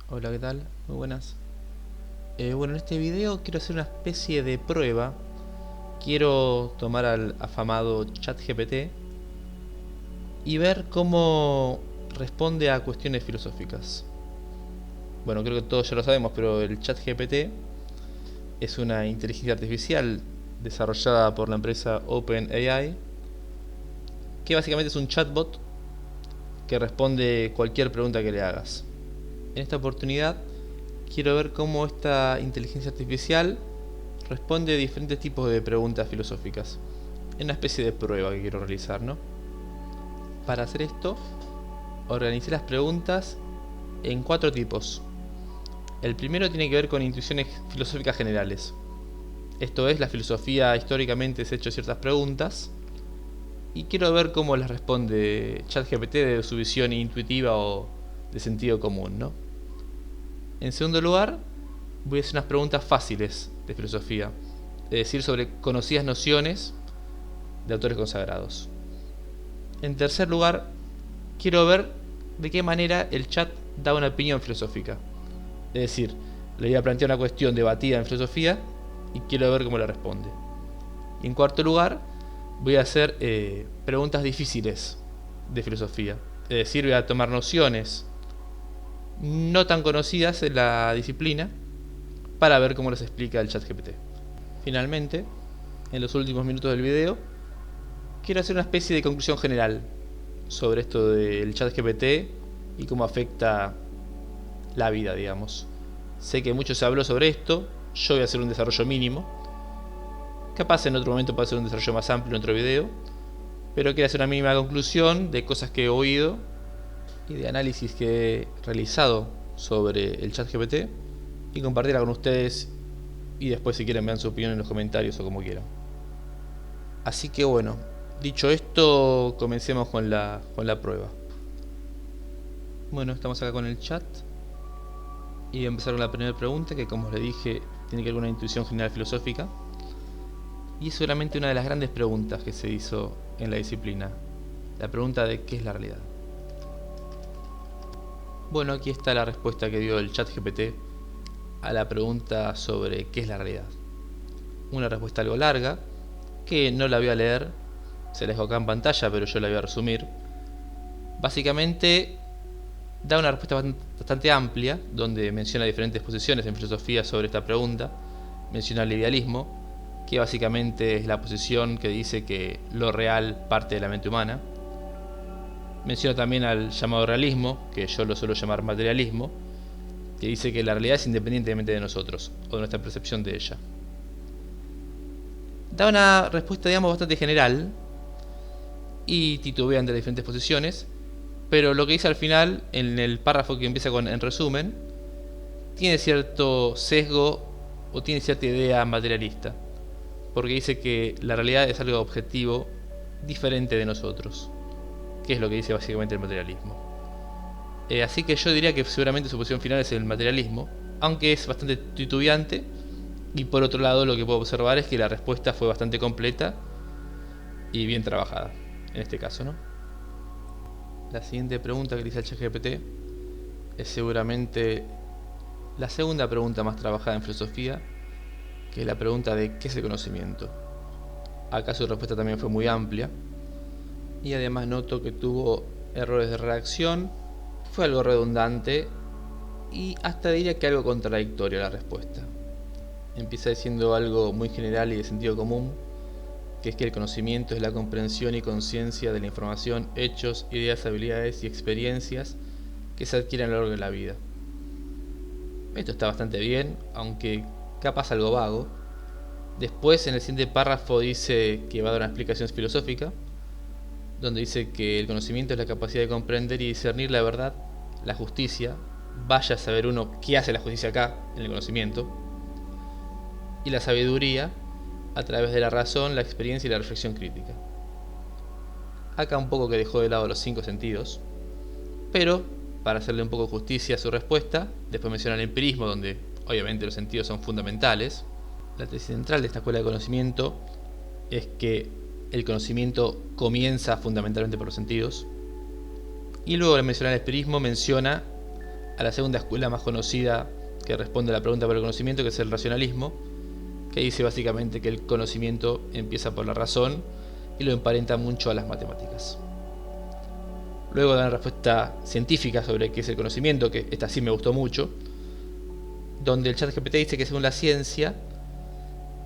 Hola, ¿qué tal? Muy buenas. Bueno, en este video quiero hacer una especie de prueba. Quiero tomar al afamado ChatGPT y ver cómo responde a cuestiones filosóficas. Bueno, creo que todos ya lo sabemos, pero el ChatGPT es una inteligencia artificial desarrollada por la empresa OpenAI, que básicamente es un chatbot que responde cualquier pregunta que le hagas. En esta oportunidad quiero ver cómo esta inteligencia artificial responde a diferentes tipos de preguntas filosóficas. Es una especie de prueba que quiero realizar, ¿no? Para hacer esto, organicé las preguntas en 4 tipos. El primero tiene que ver con intuiciones filosóficas generales. Esto es, la filosofía históricamente se ha hecho ciertas preguntas y quiero ver cómo las responde ChatGPT de su visión intuitiva o de sentido común, ¿no? En segundo lugar, voy a hacer unas preguntas fáciles de filosofía, es decir, sobre conocidas nociones de autores consagrados. En tercer lugar, quiero ver de qué manera el chat da una opinión filosófica. Es decir, le voy a plantear una cuestión debatida en filosofía y quiero ver cómo la responde. Y en cuarto lugar, voy a hacer preguntas difíciles de filosofía. Es decir, voy a tomar nociones no tan conocidas en la disciplina para ver cómo las explica el ChatGPT. Finalmente, en los últimos minutos del video, quiero hacer una especie de conclusión general sobre esto del ChatGPT y cómo afecta la vida, digamos. Sé que mucho se habló sobre esto, yo voy a hacer un desarrollo mínimo. Capaz en otro momento puedo hacer un desarrollo más amplio en otro video, pero quiero hacer una mínima conclusión de cosas que he oído y de análisis que he realizado sobre el ChatGPT y compartirla con ustedes, y después si quieren me dan su opinión en los comentarios o como quieran. Así que bueno, dicho esto, comencemos con la prueba. Bueno, estamos acá con el chat y voy a empezar con la primera pregunta, que como les dije tiene que ver con una intuición general filosófica y es seguramente una de las grandes preguntas que se hizo en la disciplina, la pregunta de ¿qué es la realidad? Bueno, aquí está la respuesta que dio el ChatGPT a la pregunta sobre ¿qué es la realidad? Una respuesta algo larga, que no la voy a leer, se la dejo acá en pantalla, pero yo la voy a resumir. Básicamente da una respuesta bastante amplia, donde menciona diferentes posiciones en filosofía sobre esta pregunta. Menciona el idealismo, que básicamente es la posición que dice que lo real parte de la mente humana. Menciona también al llamado realismo, que yo lo suelo llamar materialismo, que dice que la realidad es independientemente de nosotros, o de nuestra percepción de ella. Da una respuesta, digamos, bastante general y titubea entre diferentes posiciones, pero lo que dice al final, en el párrafo que empieza con en resumen, tiene cierto sesgo o tiene cierta idea materialista, porque dice que la realidad es algo objetivo diferente de nosotros, que es lo que dice básicamente el materialismo. Así que yo diría que seguramente su posición final es el materialismo, aunque es bastante titubeante. Y por otro lado, lo que puedo observar es que la respuesta fue bastante completa y bien trabajada, en este caso, ¿no? La siguiente pregunta que dice el ChatGPT es seguramente la segunda pregunta más trabajada en filosofía, que es la pregunta de ¿qué es el conocimiento? Acá su respuesta también fue muy amplia y además noto que tuvo errores de redacción, fue algo redundante y hasta diría que algo contradictorio la respuesta. Empieza diciendo algo muy general y de sentido común, que es que el conocimiento es la comprensión y conciencia de la información, hechos, ideas, habilidades y experiencias que se adquieren a lo largo de la vida. Esto está bastante bien, aunque capaz algo vago. Después, en el siguiente párrafo, dice que va a dar una explicación filosófica, donde dice que el conocimiento es la capacidad de comprender y discernir la verdad, la justicia. Vaya a saber uno qué hace la justicia acá, en el conocimiento. Y la sabiduría, a través de la razón, la experiencia y la reflexión crítica. Acá un poco que dejó de lado los 5 sentidos, pero para hacerle un poco de justicia a su respuesta, después menciona el empirismo, donde obviamente los sentidos son fundamentales. La tesis central de esta escuela de conocimiento es que el conocimiento comienza fundamentalmente por los sentidos. Y luego al mencionar el empirismo menciona a la segunda escuela más conocida que responde a la pregunta por el conocimiento, que es el racionalismo, que dice básicamente que el conocimiento empieza por la razón y lo emparenta mucho a las matemáticas. Luego da una respuesta científica sobre qué es el conocimiento, que esta sí me gustó mucho, donde el ChatGPT dice que según la ciencia,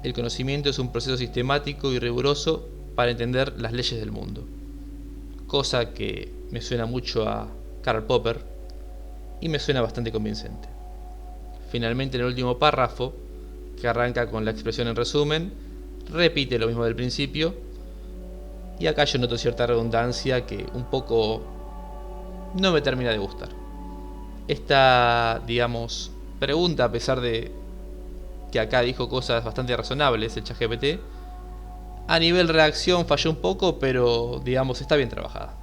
el conocimiento es un proceso sistemático y riguroso para entender las leyes del mundo. Cosa que me suena mucho a Karl Popper y me suena bastante convincente. Finalmente, en el último párrafo, que arranca con la expresión en resumen, repite lo mismo del principio, y acá yo noto cierta redundancia que un poco no me termina de gustar. Esta, digamos, pregunta, a pesar de que acá dijo cosas bastante razonables el ChatGPT, a nivel reacción falló un poco, pero digamos está bien trabajada.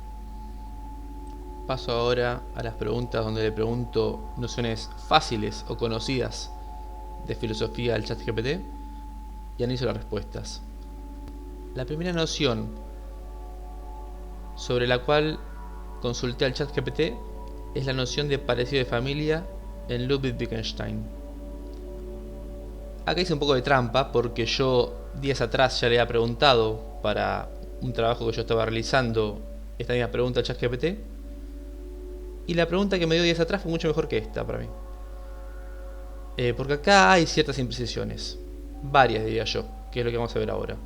Paso ahora a las preguntas donde le pregunto nociones fáciles o conocidas de filosofía al ChatGPT y analizo las respuestas. La primera noción sobre la cual consulté al ChatGPT es la noción de parecido de familia en Ludwig Wittgenstein. Acá hice un poco de trampa porque yo días atrás ya le había preguntado para un trabajo que yo estaba realizando esta misma pregunta al ChatGPT, y la pregunta que me dio días atrás fue mucho mejor que esta para mí. Porque acá hay ciertas imprecisiones, varias diría yo, que es lo que vamos a ver ahora.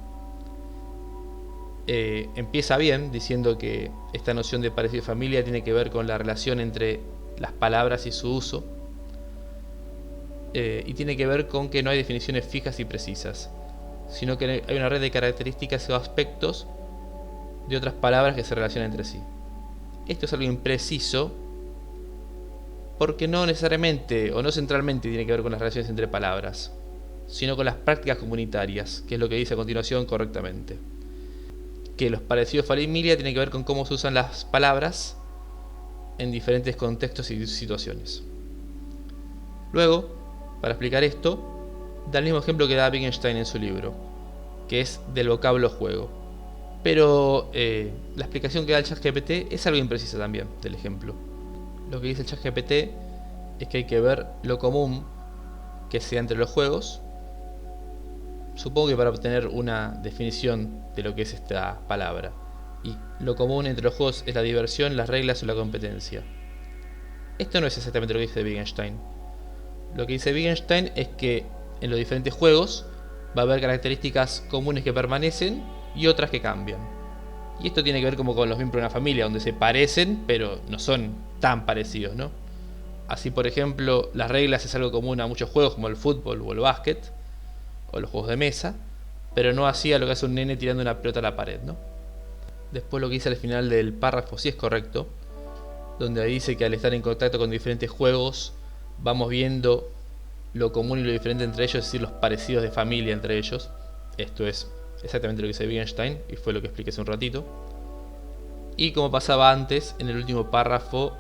Empieza bien diciendo que esta noción de parecido de familia tiene que ver con la relación entre las palabras y su uso, y tiene que ver con que no hay definiciones fijas y precisas, sino que hay una red de características o aspectos de otras palabras que se relacionan entre sí. Esto es algo impreciso porque no necesariamente o no centralmente tiene que ver con las relaciones entre palabras, sino con las prácticas comunitarias, que es lo que dice a continuación correctamente. Que los parecidos de familia tienen que ver con cómo se usan las palabras en diferentes contextos y situaciones. Luego, para explicar esto, da el mismo ejemplo que da Wittgenstein en su libro, que es del vocablo juego. Pero la explicación que da el ChatGPT es algo imprecisa también del ejemplo. Lo que dice el ChatGPT es que hay que ver lo común que sea entre los juegos, supongo que para obtener una definición de lo que es esta palabra. Y lo común entre los juegos es la diversión, las reglas o la competencia. Esto no es exactamente lo que dice Wittgenstein. Lo que dice Wittgenstein es que en los diferentes juegos va a haber características comunes que permanecen y otras que cambian. Y esto tiene que ver como con los miembros de una familia, donde se parecen, pero no son tan parecidos, ¿no? Así, por ejemplo, las reglas es algo común a muchos juegos como el fútbol o el básquet, o los juegos de mesa, pero no así a lo que hace un nene tirando una pelota a la pared, ¿no? Después lo que dice al final del párrafo sí es correcto, donde dice que al estar en contacto con diferentes juegos vamos viendo lo común y lo diferente entre ellos, es decir, los parecidos de familia entre ellos. Esto es exactamente lo que dice Wittgenstein y fue lo que expliqué hace un ratito. Y como pasaba antes, en el último párrafo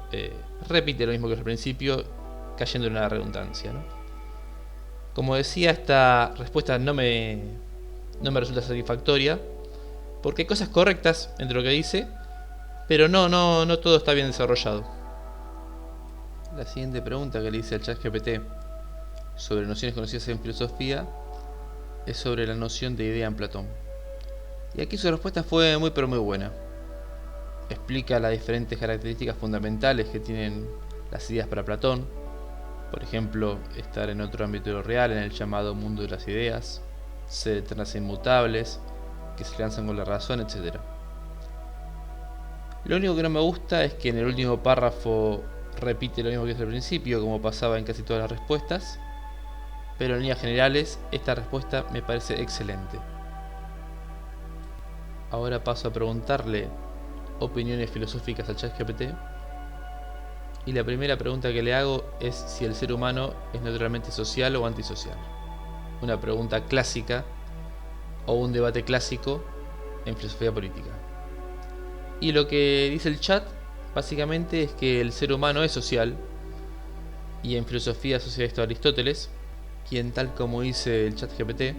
repite lo mismo que al principio, cayendo en una redundancia, ¿no? Como decía, esta respuesta no me resulta satisfactoria, porque hay cosas correctas entre lo que dice, pero no todo está bien desarrollado. La siguiente pregunta que le hice al ChatGPT sobre nociones conocidas en filosofía es sobre la noción de idea en Platón. Y aquí su respuesta fue muy pero muy buena. Explica las diferentes características fundamentales que tienen las ideas para Platón. Por ejemplo, estar en otro ámbito de lo real, en el llamado mundo de las ideas, ser eternas e inmutables, que se lanzan con la razón, etc. Lo único que no me gusta es que en el último párrafo repite lo mismo que hizo al principio, como pasaba en casi todas las respuestas, pero en líneas generales esta respuesta me parece excelente. Ahora paso a preguntarle opiniones filosóficas al ChatGPT, y la primera pregunta que le hago es si el ser humano es naturalmente social o antisocial. Una pregunta clásica o un debate clásico en filosofía política. Y lo que dice el chat básicamente es que el ser humano es social, y en filosofía socialista de Aristóteles, quien tal como dice el ChatGPT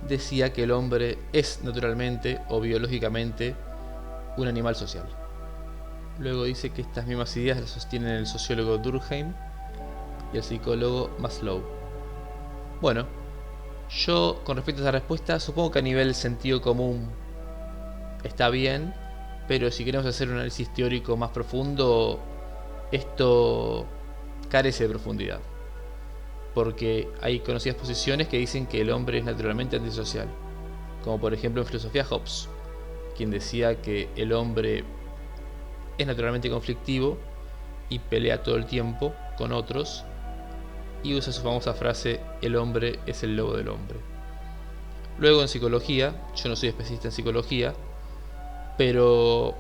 decía que el hombre es naturalmente o biológicamente un animal social. Luego dice que estas mismas ideas las sostiene el sociólogo Durkheim y el psicólogo Maslow. Bueno, yo con respecto a esa respuesta supongo que a nivel sentido común está bien, pero si queremos hacer un análisis teórico más profundo, esto carece de profundidad, porque hay conocidas posiciones que dicen que el hombre es naturalmente antisocial, como por ejemplo en filosofía Hobbes, quien decía que el hombre es naturalmente conflictivo y pelea todo el tiempo con otros, y usa su famosa frase: el hombre es el lobo del hombre. Luego en psicología, yo no soy especialista en psicología, pero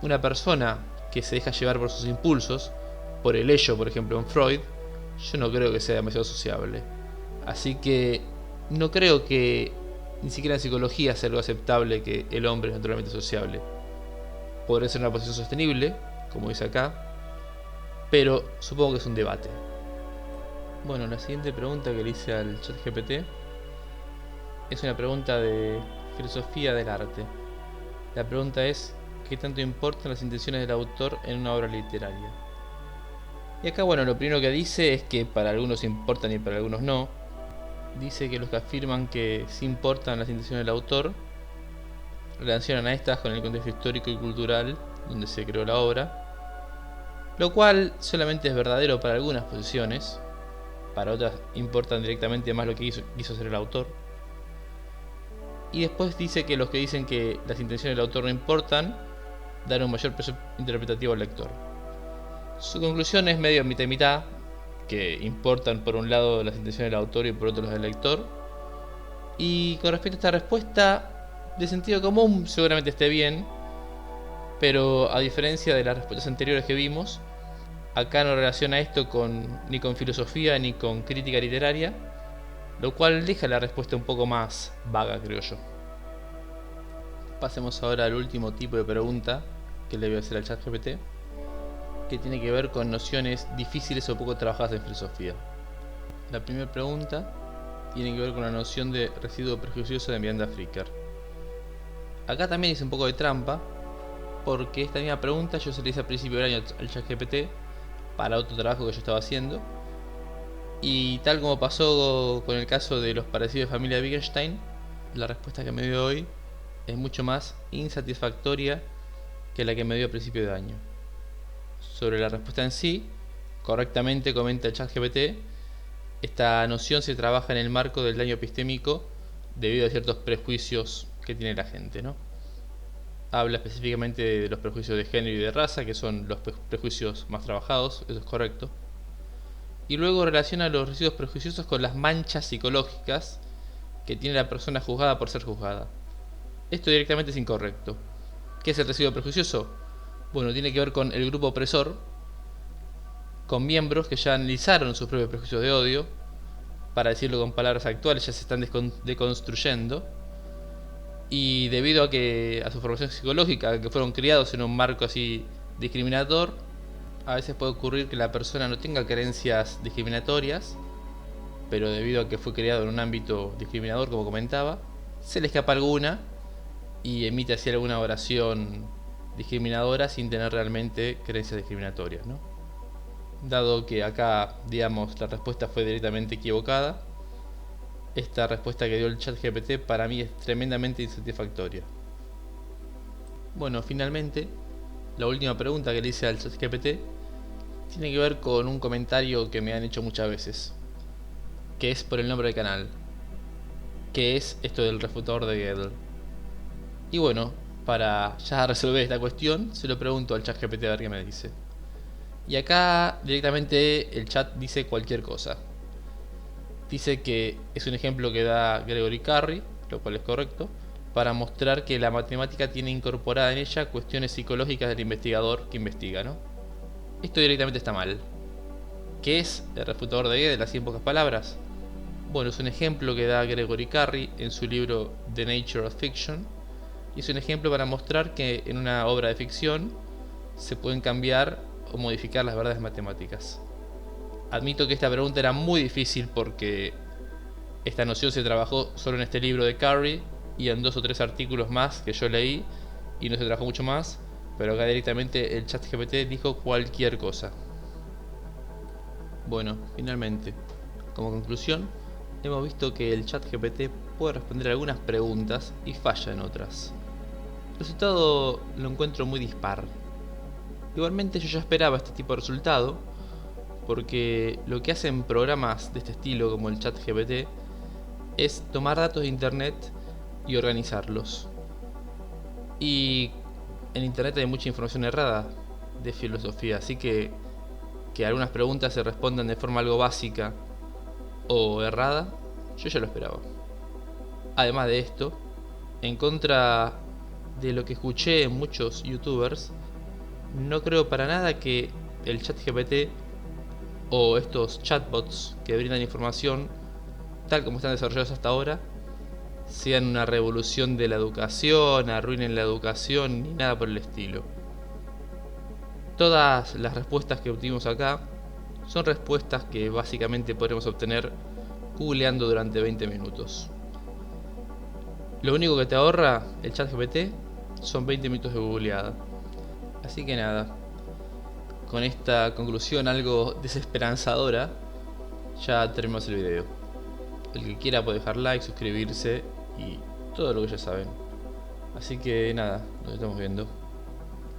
una persona que se deja llevar por sus impulsos, por el ello por ejemplo en Freud, yo no creo que sea demasiado sociable. Así que no creo que ni siquiera en psicología sea algo aceptable que el hombre es naturalmente sociable. Podría ser una posición sostenible, como dice acá, pero supongo que es un debate. Bueno, la siguiente pregunta que le hice al ChatGPT es una pregunta de filosofía del arte. La pregunta es: ¿qué tanto importan las intenciones del autor en una obra literaria? Y acá, bueno, lo primero que dice es que para algunos importan y para algunos no. Dice que los que afirman que sí importan las intenciones del autor relacionan a estas con el contexto histórico y cultural donde se creó la obra, lo cual solamente es verdadero para algunas posiciones. Para otras importan directamente más lo que quiso hacer el autor. Y después dice que los que dicen que las intenciones del autor no importan dan un mayor peso interpretativo al lector. Su conclusión es medio mitad y mitad, que importan por un lado las intenciones del autor y por otro las del lector. Y con respecto a esta respuesta, de sentido común seguramente esté bien, pero a diferencia de las respuestas anteriores que vimos, acá no relaciona esto ni con filosofía ni con crítica literaria, lo cual deja la respuesta un poco más vaga, creo yo. Pasemos ahora al último tipo de pregunta que le voy a hacer al ChatGPT, que tiene que ver con nociones difíciles o poco trabajadas en filosofía. La primera pregunta tiene que ver con la noción de residuo prejuicioso de Miranda Fricker. Acá también hice un poco de trampa, porque esta misma pregunta yo se la hice a principio del año al ChatGPT para otro trabajo que yo estaba haciendo, y tal como pasó con el caso de los parecidos de familia Wittgenstein, la respuesta que me dio hoy es mucho más insatisfactoria que la que me dio a principio de año. Sobre la respuesta en sí, correctamente comenta el ChatGPT, esta noción se trabaja en el marco del daño epistémico debido a ciertos prejuicios que tiene la gente, ¿no? Habla específicamente de los prejuicios de género y de raza, que son los prejuicios más trabajados, eso es correcto. Y luego relaciona los residuos prejuiciosos con las manchas psicológicas que tiene la persona juzgada por ser juzgada. Esto directamente es incorrecto. ¿Qué es el residuo prejuicioso? Bueno, tiene que ver con el grupo opresor, con miembros que ya analizaron sus propios prejuicios de odio, para decirlo con palabras actuales, ya se están deconstruyendo, y debido a su formación psicológica, que fueron criados en un marco así discriminador, a veces puede ocurrir que la persona no tenga creencias discriminatorias, pero debido a que fue criado en un ámbito discriminador, como comentaba, se le escapa alguna y emite así alguna oración discriminadora sin tener realmente creencias discriminatorias, ¿no? Dado que acá, digamos, la respuesta fue directamente equivocada, esta respuesta que dio el ChatGPT para mí es tremendamente insatisfactoria. Bueno, finalmente, la última pregunta que le hice al ChatGPT tiene que ver con un comentario que me han hecho muchas veces, que es por el nombre del canal, que es esto del refutador de Gödel. Y bueno, para ya resolver esta cuestión, se lo pregunto al ChatGPT a ver qué me dice. Y acá directamente el chat dice cualquier cosa. Dice que es un ejemplo que da Gregory Carry, lo cual es correcto, para mostrar que la matemática tiene incorporada en ella cuestiones psicológicas del investigador que investiga, ¿no? Esto directamente está mal. ¿Qué es el refutador de Gödel, así en pocas palabras? Bueno, es un ejemplo que da Gregory Carry en su libro The Nature of Fiction, y es un ejemplo para mostrar que en una obra de ficción se pueden cambiar o modificar las verdades matemáticas. Admito que esta pregunta era muy difícil porque esta noción se trabajó solo en este libro de Carry y en 2 o 3 artículos más que yo leí, y no se trabajó mucho más, pero acá directamente el ChatGPT dijo cualquier cosa. Bueno, finalmente, como conclusión, hemos visto que el ChatGPT puede responder algunas preguntas y falla en otras. El resultado lo encuentro muy dispar. Igualmente yo ya esperaba este tipo de resultado, porque lo que hacen programas de este estilo como el ChatGPT es tomar datos de internet y organizarlos. Y en internet hay mucha información errada de filosofía, así que algunas preguntas se respondan de forma algo básica o errada, yo ya lo esperaba. Además de esto, en contra de lo que escuché en muchos youtubers, no creo para nada que el ChatGPT o estos chatbots que brindan información, tal como están desarrollados hasta ahora, sean una revolución de la educación, arruinen la educación, ni nada por el estilo. Todas las respuestas que obtuvimos acá son respuestas que básicamente podremos obtener googleando durante 20 minutos. Lo único que te ahorra el ChatGPT son 20 minutos de googleada. Así que nada, con esta conclusión algo desesperanzadora, ya terminamos el video. El que quiera puede dejar like, suscribirse y todo lo que ya saben. Así que nada, nos estamos viendo.